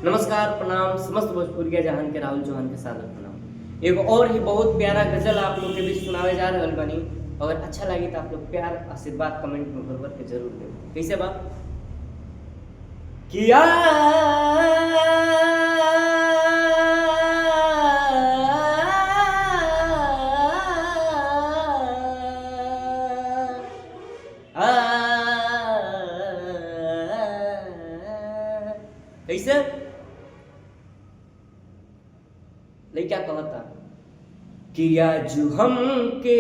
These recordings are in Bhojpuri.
नमस्कार, प्रणाम समस्त भोजपुरिया जहान के राहुल चौहान के सादर प्रणाम। एगो और ही बहुत प्यारा गजल आप लोग के बीच सुनावे जा रहल बानी। अगर अच्छा लगी तो आप लोग प्यार आशीर्वाद कमेंट में भर भर के जरूर दें। कैसे बा किया कैसे लइका कहता किया जो हमके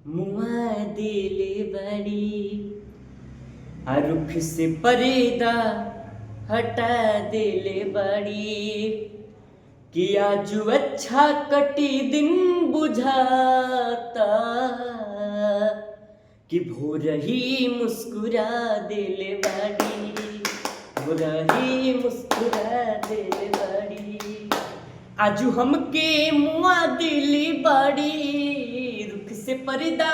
मुआ दिले बड़ी रुख से पर्दा हटा दिले बड़ी किया जो अच्छा कटी दिन बुझाता कि भोर ही मुस्कुरा दिले बड़ी भोर ही मुस्कुरा दिले बड़ी आजू हमके मुआ दिली बाड़ी रुख से पर्दा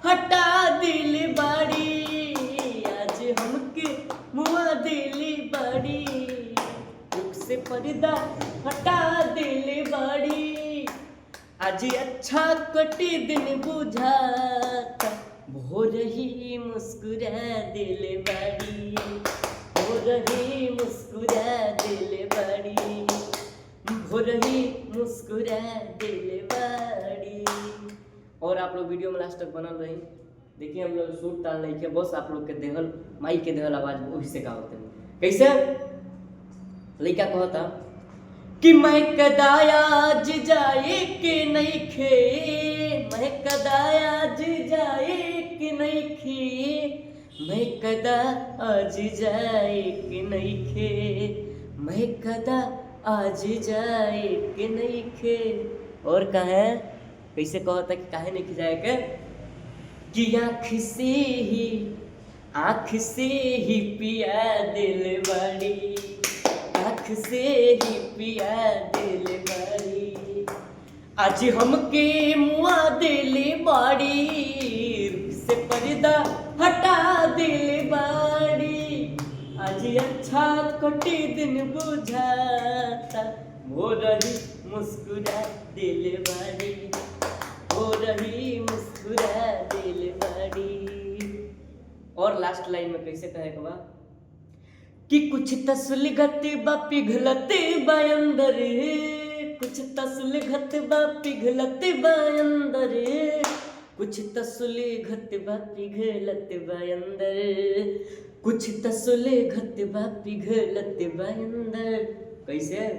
हटा दिली बाड़ी आज हमके मुआ दिली बाड़ी रुख से पर्दा हटा दिली बाड़ी आज अच्छा कटी दिन बुझाता भोर ही मुस्कुरा दिली बाड़ी भोर ही मुस्कुरा दिली बाड़ी भोर ही मुस्कुरा दिल बाड़ी। और आप लोग वीडियो में लास्ट तक बनल रही। देखिए हम लोग सूट ताल नहीं किया, बस आप लोग के देहल माई के देहल आवाज वही से का होते हैं। कैसे लड़का कहता कि मैं कदायाज जाए कि नहीं खे मैं कदायाज जाए कि नहीं खे मैं कदा आज जाए कि नहीं खे मैं कदा आज जाए कि नहीं खे। और कहे कैसे कहता कि काहे नहीं जाए के कि आँख से ही पिया दिल बड़ी आँख से ही पिया दिल बड़ी आज हमके मुआ दिल बड़ी से पर्दा हटा दिल बड़ी आज अच्छा कटी दिन बुझाता भोर ही मुस्कुरा दिल बाड़ी भोर ही मुस्कुरा दिल बाड़ी। और लास्ट लाइन में कैसे कहे बा कि कुछ तसलिगत बा पिघलते बा अंदर कुछ तसलिगत बा पिघलते बा अंदर कुछ तसलिगत बा पिघलत बा अंदर कुछ तसलिगत बा पिघलत बा अंदर। कैसे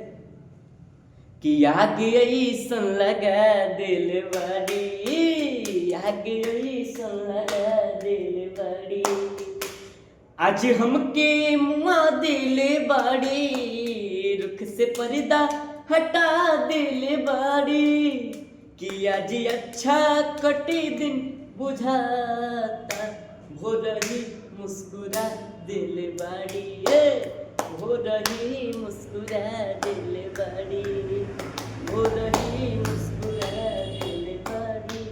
कि आग ऐसन लगा दिल बाड़ी आग ऐसन लगा दिल बाड़ी आज हमके मुआ दिल बाड़ी रुख से पर्दा हटा दिल बाड़ी कि आज अच्छा कटी दिन बुझाता भोर ही मुस्कुरा दिल बाड़ी भोर ही मुस्कुरा दिल बाड़ी भोर ही मुस्कुरा दिल बाड़ी।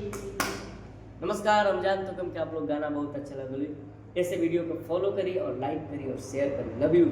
नमस्कार, हम जानते हैं कि आप लोग गाना बहुत अच्छा लगे। ऐसे वीडियो को फॉलो करिए और लाइक करिए और शेयर करिए। Love you.